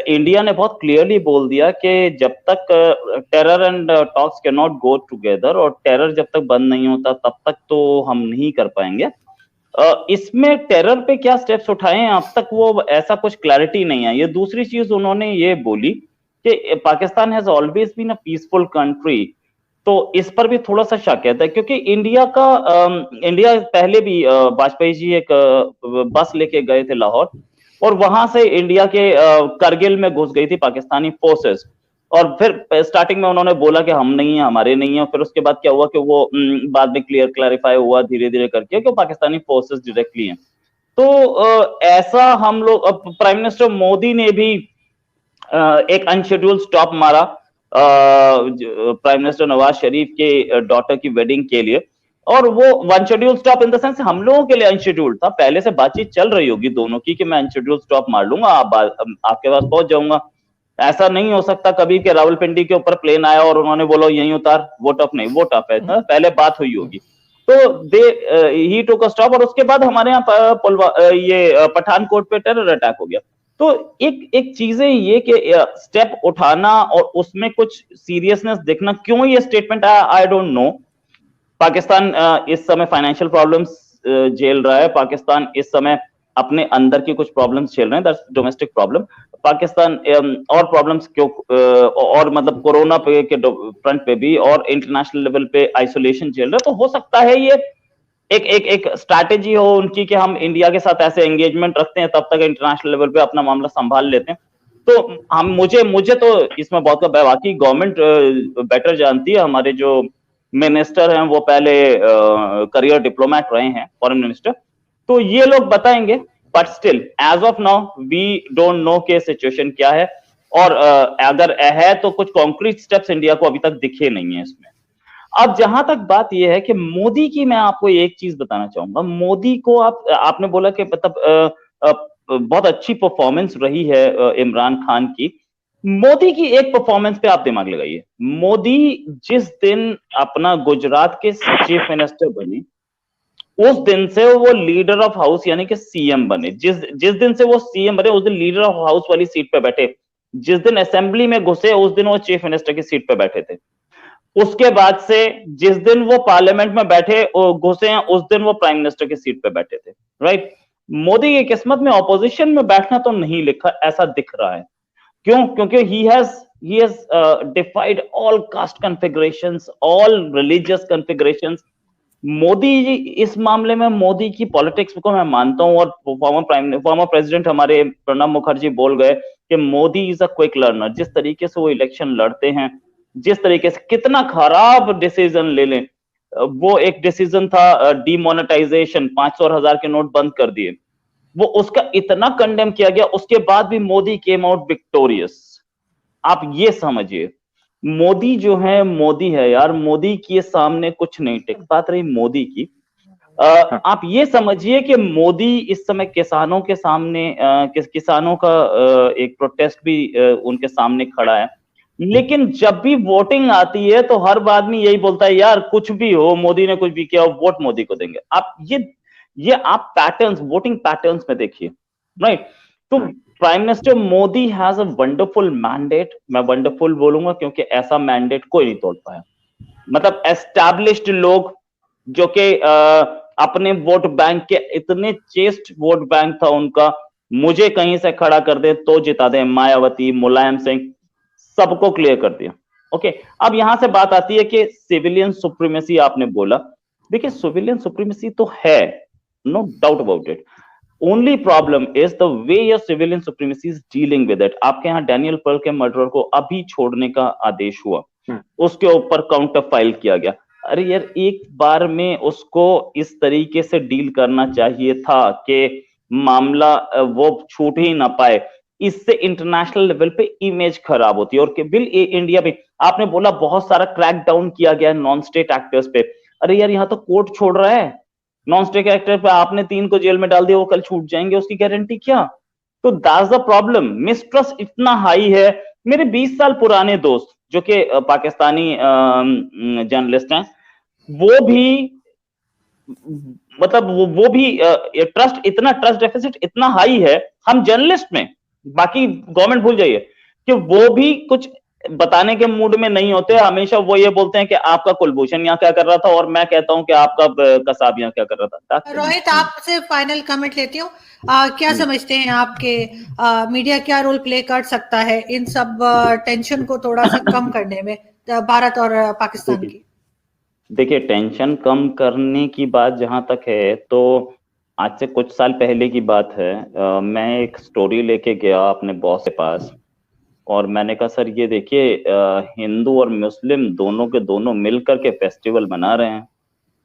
India ने बहुत clearly बोल दिया कि जब तक terror and talks can not go together, और टेरर जब तक बंद नहीं होता तब तक तो हम नहीं कर पाएंगे। इसमें टेरर पे क्या स्टेप्स उठाए हैं अब तक वो ऐसा कुछ क्लैरिटी नहीं है। ये दूसरी चीज उन्होंने ये बोली कि Pakistan has always been a peaceful country, तो इस पर भी थोड़ा सा शक है क्योंकि इंडिया पहले भी वाजपेयी जी एक बस लेके गए थे लाहौर, और वहां से इंडिया के करगिल में घुस गई थी पाकिस्तानी फोर्सेस, और फिर स्टार्टिंग में उन्होंने बोला कि हम नहीं है, हमारे नहीं है, फिर उसके बाद क्या हुआ कि वो बाद में क्लैरिफाई हुआ धीरे धीरे करके कि पाकिस्तानी फोर्सेस डायरेक्टली हैं। तो ऐसा हम लोग, प्राइम मिनिस्टर मोदी ने भी एक अनशेड्यूल्ड स्टॉप मारा प्राइम मिनिस्टर नवाज शरीफ के डॉटर की वेडिंग के लिए, और वो unscheduled stop in the sense हम लोगों के लिए अनशेड्यूल्ड था, पहले से बातचीत चल रही होगी दोनों की कि मैं अनशेड्यूल्ड स्टॉप मार लूंगा, आपके पास पहुंच जाऊंगा। ऐसा नहीं हो सकता कभी के रावलपिंडी के ऊपर प्लेन आया और उन्होंने बोला यहीं उतार, वो टफ नहीं, वो टफ है, पहले बात हुई होगी। तो ही टुक अ स्टॉप, और उसके बाद हमारे यहाँ ये पठानकोट पे टेरर अटैक हो गया। तो एक चीजें ये कि स्टेप उठाना और उसमें कुछ सीरियसनेस देखना, क्यों ये स्टेटमेंट आया आई डोंट नो। पाकिस्तान इस समय फाइनेंशियल प्रॉब्लम्स झेल रहा है, पाकिस्तान इस समय अपने अंदर की कुछ प्रॉब्लम्स झेल रहे हैं, दैट्स डोमेस्टिक प्रॉब्लम। पाकिस्तान और प्रॉब्लम्स क्यों, और मतलब कोरोना पे के फ्रंट पे भी और इंटरनेशनल लेवल पे आइसोलेशन झेल रहा है। तो हो सकता है ये एक स्ट्रैटेजी हो उनकी कि हम इंडिया के साथ ऐसे एंगेजमेंट रखते हैं, तब तक इंटरनेशनल लेवल पे अपना मामला संभाल लेते हैं। तो हम मुझे तो इसमें बहुत बाकी गवर्नमेंट बेटर जानती है। हमारे जो मिनिस्टर हैं वो पहले करियर डिप्लोमेट रहे हैं, फॉरेन मिनिस्टर, तो ये लोग बताएंगे। But still as of now we don't know के सिचुएशन क्या है, और अगर है तो कुछ कॉन्क्रीट स्टेप्स इंडिया को अभी तक दिखे नहीं है इसमें। अब जहां तक बात यह है कि मोदी की, मैं आपको एक चीज बताना चाहूंगा। मोदी को आपने बोला कि मतलब बहुत अच्छी परफॉर्मेंस रही है इमरान खान की। मोदी की एक परफॉर्मेंस पे आप दिमाग लगाइए। मोदी जिस दिन अपना गुजरात के चीफ मिनिस्टर बने, उस दिन से वो लीडर ऑफ हाउस यानी कि सीएम बने। जिस दिन से वो सीएम बने उस दिन लीडर ऑफ हाउस वाली सीट पे बैठे। जिस दिन असेंबली में घुसे उस दिन वो चीफ मिनिस्टर की सीट पे बैठे थे। उसके बाद से जिस दिन वो पार्लियामेंट में बैठे घुसे हैं उस दिन वो प्राइम मिनिस्टर की सीट पे बैठे थे, राइट। मोदी की किस्मत में ऑपोजिशन में बैठना तो नहीं लिखा, ऐसा दिख रहा है। क्यों? क्योंकि he has defied all caste configurations, all religious configurations। Modi ji इस मामले में, मोदी की पॉलिटिक्स को मैं मानता हूं, और फॉर्मर प्रेसिडेंट हमारे प्रणब मुखर्जी बोल गए कि Modi is a quick learner. जिस तरीके से वो इलेक्शन लड़ते हैं, जिस तरीके से कितना खराब डिसीजन ले लें, वो एक डिसीजन था डीमोनेटाइजेशन, 500 और 1000 के नोट बंद कर दिए, वो उसका इतना कंडेम किया गया, उसके बाद भी मोदी केम आउट विक्टोरियस। आप ये समझिए, मोदी जो है मोदी है यार, मोदी के सामने कुछ नहीं टिक। बात रही मोदी की, आप ये समझिए कि मोदी इस समय किसानों के सामने किसानों का एक प्रोटेस्ट भी उनके सामने खड़ा है। लेकिन जब भी वोटिंग आती है तो हर आदमी यही बोलता है यार कुछ भी हो, मोदी ने कुछ भी किया, वोट मोदी को देंगे। आप ये आप पैटर्न्स, वोटिंग पैटर्न्स में देखिए, राइट। तो prime minister Modi has a wonderful mandate. मैं वंडरफुल बोलूंगा क्योंकि ऐसा मैंडेट कोई नहीं तोड़ पाया। मतलब एस्टैब्लिश्ड लोग जो कि अपने वोट बैंक के, इतने चेस्ट वोट बैंक था उनका, मुझे कहीं से खड़ा कर दे तो जिता दे, मायावती, मुलायम सिंह, सबको क्लियर कर दिया। ओके, अब यहां से बात आती है कि सिविलियन सुप्रीमेसी आपने बोला। देखिए सिविलियन सुप्रीमेसी तो है, no doubt about it. Only problem is the way your civilian supremacy is dealing with it. आपके यहाँ डैनियल पर्ल के मर्डर को अभी छोड़ने का आदेश हुआ, उसके ऊपर काउंटर फाइल किया गया। अरे यार एक बार में उसको इस तरीके से डील करना चाहिए था कि मामला वो छूट ही ना पाए। इससे इंटरनेशनल लेवल पे इमेज खराब होती है। और इंडिया में आपने बोला बहुत सारा क्रैक डाउन किया गया नॉन स्टेट एक्टर्स पे। अरे यार यहाँ तो कोर्ट छोड़ रहा है, नॉन स्टेट एक्टर पे आपने 3 को जेल में डाल दिया, वो कल छूट जाएंगे, उसकी गारंटी क्या? तो दैट्स द प्रॉब्लम। मिसट्रस्ट इतना हाई है। मेरे 20 साल पुराने दोस्त जो कि पाकिस्तानी जर्नलिस्ट हैं, वो भी मतलब वो भी ट्रस्ट डेफिसिट इतना हाई है हम जर्नलिस्ट में, बाकी गवर्नमेंट भूल जाइए कि वो भी कुछ बताने के मूड में नहीं होते। हमेशा वो ये बोलते हैं कि आपका कुलभूषण यहाँ क्या कर रहा था और मैं कहता हूँ कि आपका कसाब यहाँ क्या कर रहा था। रोहित, आपसे फाइनल कमेंट लेती हूँ। क्या समझते हैं आपके मीडिया क्या रोल प्ले कर सकता है इन सब टेंशन को थोड़ा सा कम करने में, भारत और पाकिस्तान की? देखिए, टेंशन कम करने की बात जहां तक है, तो आज से कुछ साल पहले की बात है। मैं एक स्टोरी लेके गया अपने बॉस के पास और मैंने कहा, सर ये देखिए, हिंदू और मुस्लिम दोनों के दोनों मिलकर के फेस्टिवल मना रहे हैं।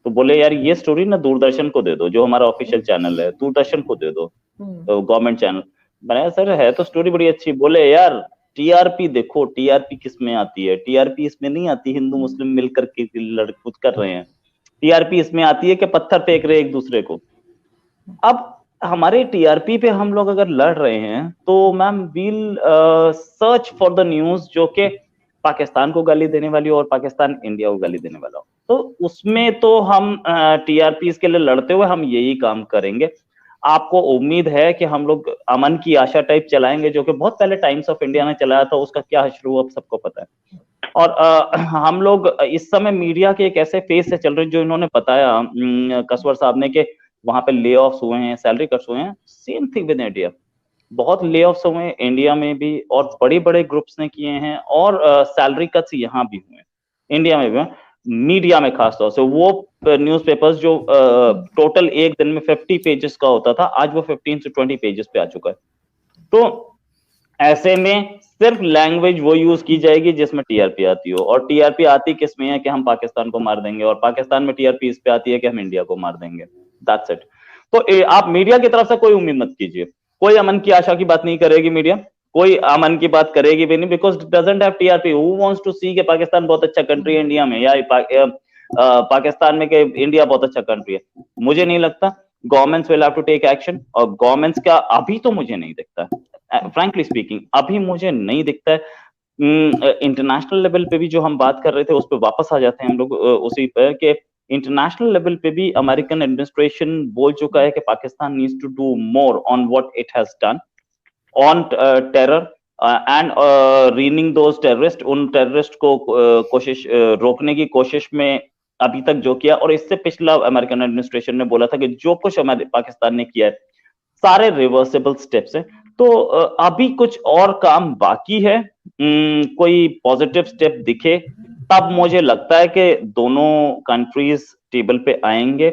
तो बोले, यार ये स्टोरी ना दूरदर्शन को दे दो, जो हमारा ऑफिशियल चैनल है, दूरदर्शन को दे दो, तो गवर्नमेंट चैनल। मैंने कहा, सर है तो स्टोरी बड़ी अच्छी। बोले, यार टीआरपी देखो, टीआरपी किस में आती है? टीआरपी इसमें नहीं आती हिंदू मुस्लिम मिलकर के लड़कुच कर रहे हैं। टीआरपी इसमें आती है कि पत्थर फेंक रहे एक दूसरे को। अब हमारे टीआरपी पे हम लोग अगर लड़ रहे हैं तो ma'am we'll search for the news जो कि पाकिस्तान को गाली देने वाली हो और पाकिस्तान इंडिया को गाली देने वाला हो, तो उसमें तो हम टीआरपी के लिए लड़ते हुए हम यही काम करेंगे। आपको उम्मीद है कि हम लोग अमन की आशा टाइप चलाएंगे, जो कि बहुत पहले टाइम्स ऑफ इंडिया ने चलाया था, उसका क्या हश्र हुआ अब सबको पता है। और हम लोग इस समय मीडिया के एक ऐसे फेज से चल रहे हैं, जो इन्होंने बताया कसवर साहब ने, कि वहां पे ले ऑफ्स हुए हैं, सैलरी कट्स हुए हैं। सेम थिंग विद इंडिया, बहुत ले ऑफ्स हुए हैं इंडिया में भी, और बड़े बड़े ग्रुप्स ने किए हैं, और सैलरी कट्स यहाँ भी हुए हैं, इंडिया में भी। मीडिया में खासतौर से वो न्यूज़पेपर्स जो टोटल एक दिन में 50 पेजेस का होता था, आज वो 15 से 20 पेजेस पे आ चुका है। तो ऐसे में सिर्फ लैंग्वेज वो यूज की जाएगी जिसमें टीआरपी आती हो, और टीआरपी आती किस में है कि हम पाकिस्तान को मार देंगे, और पाकिस्तान में टीआरपी इस पे आती है कि हम इंडिया को मार देंगे। That's it. तो आप मीडिया की तरफ से कोई उम्मीद मत कीजिए, कोई अमन की आशा की बात नहीं करेगी मीडिया, कोई अमन की बात करेगी भी नहीं, because it doesn't have TRP. Who wants to see कि पाकिस्तान बहुत अच्छा कंट्री है इंडिया में, या पाकिस्तान में कि इंडिया बहुत अच्छा कंट्री है? मुझे नहीं लगता। Governments will have to take action, और गवर्नमेंट्स का अभी तो मुझे नहीं दिखता है, फ्रैंकली स्पीकिंग अभी मुझे नहीं दिखता है। इंटरनेशनल लेवल पे भी जो हम बात कर रहे थे उस पर वापस आ जाते हैं हम लोग उसी पर, कि इंटरनेशनल लेवल पे भी अमेरिकन एडमिनिस्ट्रेशन बोल चुका है कि Pakistan needs to do more on what it has done on terror and reining those terrorist. उन टेररिस्ट को कोशिश रोकने की कोशिश में अभी तक जो किया, और इससे पिछला अमेरिकन एडमिनिस्ट्रेशन ने बोला था कि जो कुछ हमारे पाकिस्तान ने किया है सारे रिवर्सिबल स्टेप्स है। तो अभी कुछ और काम बाकी है, कोई पॉजिटिव स्टेप दिखे तब मुझे लगता है कि दोनों कंट्रीज टेबल पे आएंगे,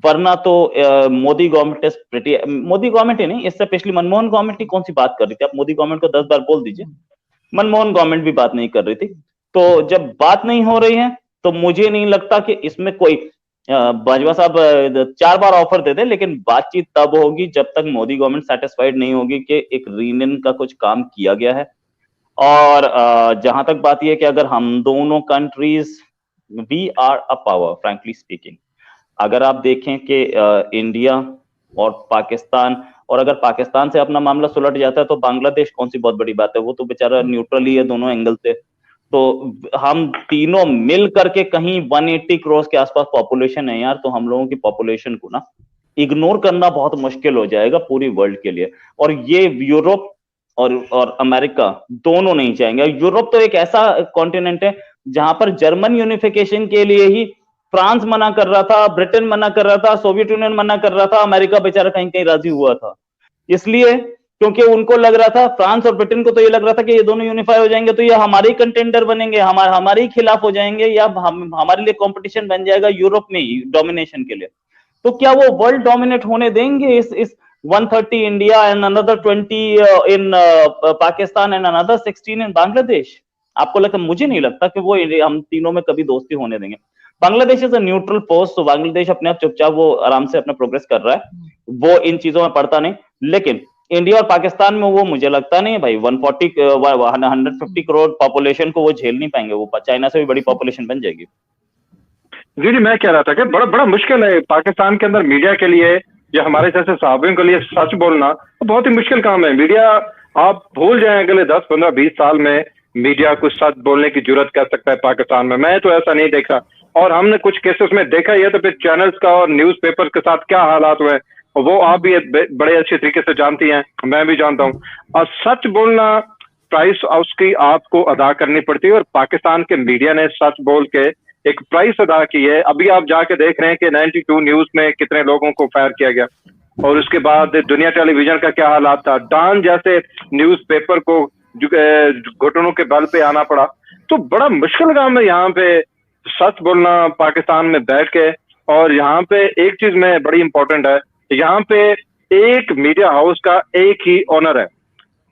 वरना तो Modi government is pretty, Modi government ही नहीं, इससे पिछली मनमोहन गवर्नमेंट ही कौन सी बात कर रही थी? आप मोदी गवर्नमेंट को 10 बार बोल दीजिए, मनमोहन गवर्नमेंट भी बात नहीं कर रही थी। तो जब बात नहीं हो रही है तो मुझे नहीं लगता कि इसमें कोई बाजवा साहब 4 बार ऑफर दे दे, लेकिन बातचीत तब होगी जब तक मोदी गवर्नमेंट सेटिस्फाइड नहीं होगी कि एक रीनियन का कुछ काम किया गया है। और जहां तक बात यह कि अगर हम दोनों countries, we are a power frankly speaking. अगर आप देखें कि इंडिया और पाकिस्तान, और अगर पाकिस्तान से अपना मामला सुलट जाता है तो बांग्लादेश कौन सी बहुत बड़ी बात है, वो तो बेचारा न्यूट्रल ही है दोनों एंगल से। तो हम तीनों मिल करके कहीं 180 करोड़ के आसपास पॉपुलेशन है यार, तो हम लोगों की पॉपुलेशन को ना इग्नोर करना बहुत मुश्किल हो जाएगा पूरी वर्ल्ड के लिए। और ये यूरोप और अमेरिका दोनों नहीं चाहेंगे। यूरोप तो एक ऐसा कॉन्टिनेंट है जहां पर जर्मन यूनिफिकेशन के लिए ही फ्रांस मना कर रहा था, ब्रिटेन मना कर रहा था, सोवियत यूनियन मना कर रहा था, अमेरिका बेचारा कहीं कहीं राजी हुआ था। इसलिए क्योंकि उनको लग रहा था, फ्रांस और ब्रिटेन को तो ये लग रहा था कि ये दोनों यूनिफाई हो जाएंगे तो ये हमारे ही कंटेंडर बनेंगे, हमारे ही खिलाफ हो जाएंगे, या हमारे लिए कंपटीशन बन जाएगा यूरोप में ही डोमिनेशन के लिए। तो क्या वो वर्ल्ड डोमिनेट होने देंगे इस 130 India and another 20 in Pakistan and another 16 इन बांग्लादेश? आपको लगता? मुझे नहीं लगता कि वो हम तीनों में कभी दोस्ती होने देंगे। Bangladesh is a neutral post, तो बांग्लादेश अपने आप चुपचाप वो आराम से अपना प्रोग्रेस कर रहा है, वो इन चीजों में पड़ता नहीं। लेकिन इंडिया और पाकिस्तान में वो मुझे लगता नहीं भाई, 150 करोड़ पॉपुलेशन को वो झेल नहीं पाएंगे, वो चाइना से भी बड़ी पॉपुलेशन बन जाएगी। जी मैं कह रहा था कि बड़ा मुश्किल है पाकिस्तान के अंदर मीडिया के लिए या हमारे जैसे साहबियों के लिए सच बोलना बहुत ही मुश्किल काम है। मीडिया, आप भूल जाएं अगले 10, 15, 20 साल में मीडिया कुछ सच बोलने की जरूरत कर सकता है पाकिस्तान में। मैं तो ऐसा नहीं देखा, और हमने कुछ केसेस में देखा ही है। तो फिर चैनल्स का और न्यूज़पेपर के साथ क्या हालात हुए, और वो आप भी बड़े अच्छे तरीके से जानती हैं, मैं भी जानता हूँ। और सच बोलना प्राइस उसकी आपको अदा करनी पड़ती है, और पाकिस्तान के मीडिया ने सच बोल के एक प्राइस अदा की है। अभी आप जाके देख रहे हैं कि 92 न्यूज में कितने लोगों को फायर किया गया, और उसके बाद दुनिया टेलीविजन का क्या हालात था, डॉन जैसे न्यूज़पेपर को घुटनों के बल पे आना पड़ा। तो बड़ा मुश्किल काम है यहाँ पे सच बोलना पाकिस्तान में बैठ के। और यहाँ पे एक चीज में बड़ी इंपॉर्टेंट है, यहाँ पे एक मीडिया हाउस का एक ही ओनर है,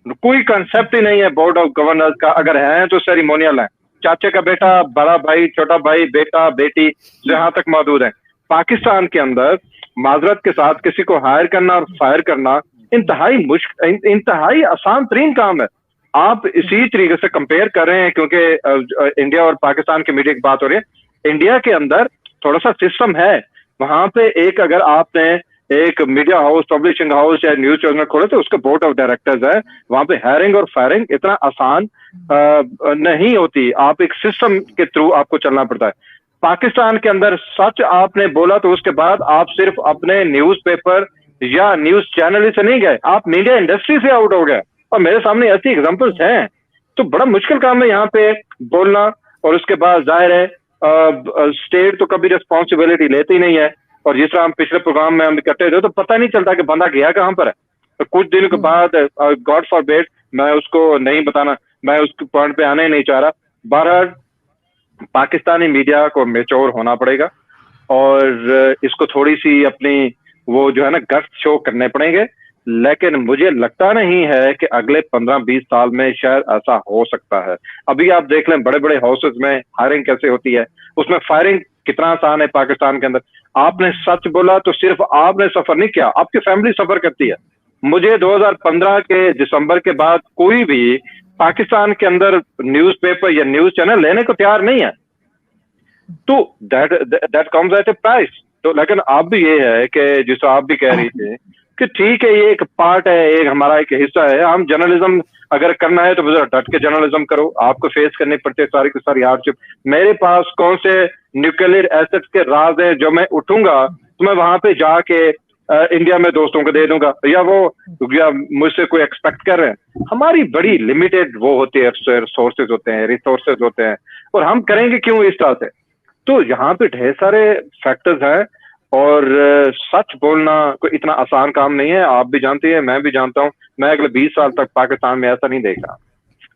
कोई कंसेप्ट ही नहीं है बोर्ड ऑफ गवर्नर्स का। अगर है तो सेरिमोनियल है, चाचे का बेटा, बड़ा भाई, छोटा भाई, बेटा बेटी, जहां तक मौजूद है। पाकिस्तान के अंदर माजरत के साथ किसी को हायर करना और फायर करना इंतहाई आसान तरीन काम है। आप इसी तरीके से कंपेयर कर रहे हैं, क्योंकि इंडिया और पाकिस्तान के मीडिया की बात हो रही है। इंडिया के अंदर थोड़ा सा सिस्टम है, वहां पे एक अगर आपने एक मीडिया हाउस, पब्लिशिंग हाउस या न्यूज चैनल खोले तो उसके बोर्ड ऑफ डायरेक्टर्स है, वहां पे हायरिंग और फायरिंग इतना आसान नहीं होती। आप एक सिस्टम के थ्रू आपको चलना पड़ता है। पाकिस्तान के अंदर सच आपने बोला तो उसके बाद आप सिर्फ अपने न्यूज़पेपर या न्यूज चैनल से नहीं गए, आप मीडिया इंडस्ट्री से आउट हो गए। और मेरे सामने ऐसी एग्जांपल्स हैं। तो बड़ा मुश्किल काम है यहाँ पे बोलना। और उसके बाद जाहिर है स्टेट तो कभी रिस्पॉन्सिबिलिटी लेती नहीं है। और जिस तरह हम पिछले प्रोग्राम में हम इकट्ठे थे तो पता नहीं चलता कि बंदा गया कहाँ पर है। तो कुछ दिनों के बाद गॉड फॉरबिड, मैं उसको नहीं बताना, मैं उस पॉइंट पे आने ही नहीं चाह रहा। बहरहाल पाकिस्तानी मीडिया को मैच्योर होना पड़ेगा, और इसको थोड़ी सी अपनी वो जो है ना गश्त शो करने पड़ेंगे। लेकिन मुझे लगता नहीं है कि अगले 15-20 साल में शायद ऐसा हो सकता है। अभी आप देख लें बड़े बड़े हाउसेस में हायरिंग कैसे होती है, उसमें फायरिंग कितना आसान है पाकिस्तान के अंदर। आपने सच बोला तो सिर्फ आपने सफर नहीं किया, आपकी फैमिली सफर करती है। मुझे 2015 के दिसंबर के बाद कोई भी पाकिस्तान के अंदर न्यूज़पेपर या न्यूज चैनल लेने को तैयार नहीं है। तो that comes at A price. तो लेकिन अब ये है कि जिस आप भी कह रही थी कि ठीक है ये एक पार्ट है, एक हमारा एक हिस्सा है। हम जर्नलिज्म अगर करना है तो जरा डट के जर्नलिज्म करो, आपको फेस करने पड़ते सारी की सारी हार्डशिप। मेरे पास कौन से न्यूक्लियर एसेट्स के राज हैं जो मैं उठूंगा तो मैं वहां पे जाके इंडिया में दोस्तों को दे दूंगा, या मुझसे कोई एक्सपेक्ट कर रहे हैं। हमारी बड़ी लिमिटेड वो होती है, सोर्सेज होते हैं, रिसोर्सेज होते हैं, और हम करेंगे क्यों इस तरह से। तो यहाँ पे ढेर सारे फैक्टर्स हैं, और सच बोलना कोई इतना आसान काम नहीं है। आप भी जानते हैं, मैं भी जानता हूँ। मैं अगले 20 साल तक पाकिस्तान में ऐसा नहीं देख रहा।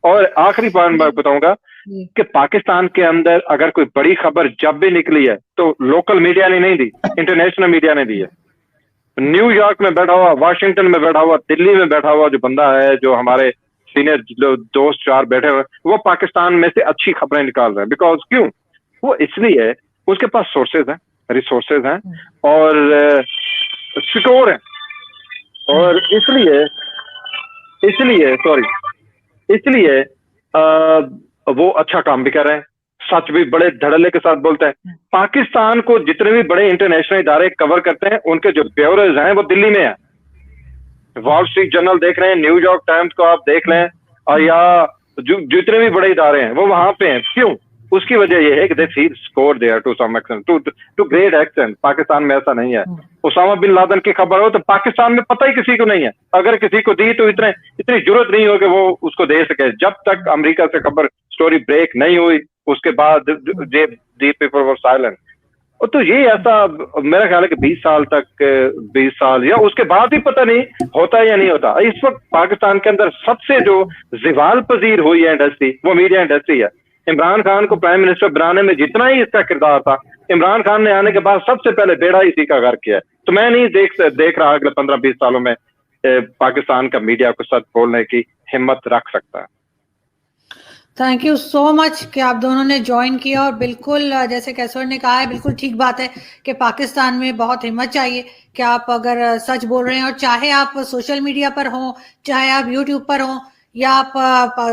और आखिरी पॉइंट मैं बताऊंगा कि पाकिस्तान के अंदर अगर कोई बड़ी खबर जब भी निकली है तो लोकल मीडिया ने नहीं दी, इंटरनेशनल मीडिया ने दी है। न्यूयॉर्क में बैठा हुआ, वाशिंगटन में बैठा हुआ, दिल्ली में बैठा हुआ जो बंदा है, जो हमारे सीनियर दोस्त 4 बैठे हुए, वो पाकिस्तान में से अच्छी खबरें निकाल रहे हैं। बिकॉज क्यों? वो इसलिए उसके पास सोर्सेज हैं, रिसोर्सेज हैं, और सिक्योर हैं, और इसलिए वो अच्छा काम भी कर रहे हैं, सच भी बड़े धड़ल्ले के साथ बोलते हैं। पाकिस्तान को जितने भी बड़े इंटरनेशनल इदारे कवर करते हैं उनके जो ब्यूरोज हैं वो दिल्ली में है। वॉल स्ट्रीट जर्नल देख रहे हैं, न्यूयॉर्क टाइम्स को आप देख लें, और या जितने भी बड़े इदारे हैं वो वहां पे हैं। क्यों? उसकी वजह यह है कि they feel score there to some extent, to great extent. Pakistan में ऐसा नहीं है। उसामा बिन लादेन की खबर हो तो पाकिस्तान में पता ही किसी को नहीं है। अगर किसी को दी तो इतनी जरूरत नहीं हो कि वो उसको दे सके। जब तक अमेरिका से खबर स्टोरी ब्रेक नहीं हुई उसके बाद पीपल वर साइलेंट। तो ये ऐसा मेरा ख्याल है कि 20 साल तक, 20 साल या उसके बाद ही पता नहीं होता है या नहीं होता। इस वक्त पाकिस्तान के अंदर सबसे जो जिवाल पजीर हुई है इंडस्ट्री, वो मीडिया इंडस्ट्री है। इमरान खान को प्राइम मिनिस्टर बनाने में जितना ही इसका किरदार था, इमरान खान ने आने के बाद सबसे पहले बेड़ा इसी का घर किया है। तो मैं नहीं देख रहा अगले 15-20 सालों में पाकिस्तान का मीडिया को सच बोलने की हिम्मत रख सकता है। थैंक यू सो मच कि आप दोनों ने ज्वाइन किया। और बिल्कुल जैसे कैसवर ने कहा है, बिल्कुल ठीक बात है कि पाकिस्तान में बहुत हिम्मत चाहिए कि आप अगर सच बोल रहे हैं, और चाहे आप सोशल मीडिया पर हों, चाहे आप यूट्यूब पर हों, या आप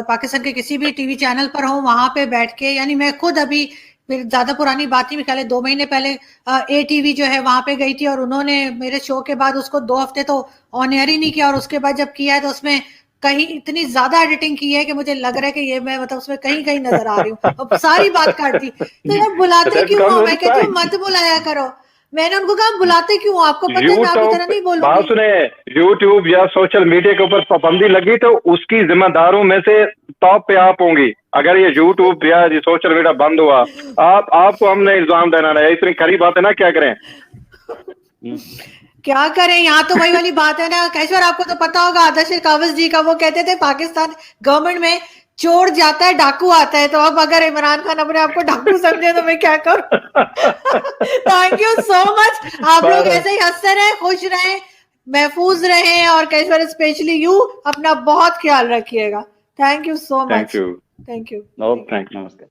पाकिस्तान के किसी भी टीवी चैनल पर हों, वहां पे बैठ के, यानी मैं खुद अभी ज्यादा पुरानी बात नहीं, ख्याल है 2 महीने पहले ATV जो है वहां पे गई थी, और उन्होंने मेरे शो के बाद उसको 2 हफ्ते तो ऑन एयर ही नहीं किया, और उसके बाद जब किया है तो उसमें कहीं इतनी ज्यादा एडिटिंग की है कि मुझे लग रहा है कि ये मैं मतलब उसमें कहीं नजर आ रही हूँ, अब सारी बात काट दी। तो यार बुलाते क्यों हो? मैं कहती हूँ मत बुलाया करो, मैंने उनको कहा बुलाते क्यों, आपको पता है मैं आपकी तरह नहीं बोलूंगी। बात सुने, यूट्यूब या सोशल मीडिया के ऊपर पाबंदी लगी तो उसकी जिम्मेदारों में से टॉप पे आप होंगी। अगर ये यूट्यूब या ये सोशल मीडिया बंद हुआ, आपको हमने इल्जाम देना नहीं, इतनी खरी बात है ना, क्या करें? क्या करें, यहाँ तो वही वाली बात है ना कैशवर, आपको तो पता होगा आदर्श कावस जी का, वो कहते थे पाकिस्तान गवर्नमेंट में चोर जाता है डाकू आता है, तो अब अगर इमरान खान अपने आप को डाकू समझे तो मैं क्या करूं। थैंक यू सो मच, आप लोग ऐसे ही हंसते रहे, खुश रहे, महफूज रहे, और कैशवर स्पेशली यू अपना बहुत ख्याल रखिएगा। Thank you so much. Thank you. Thank you. नमस्कार।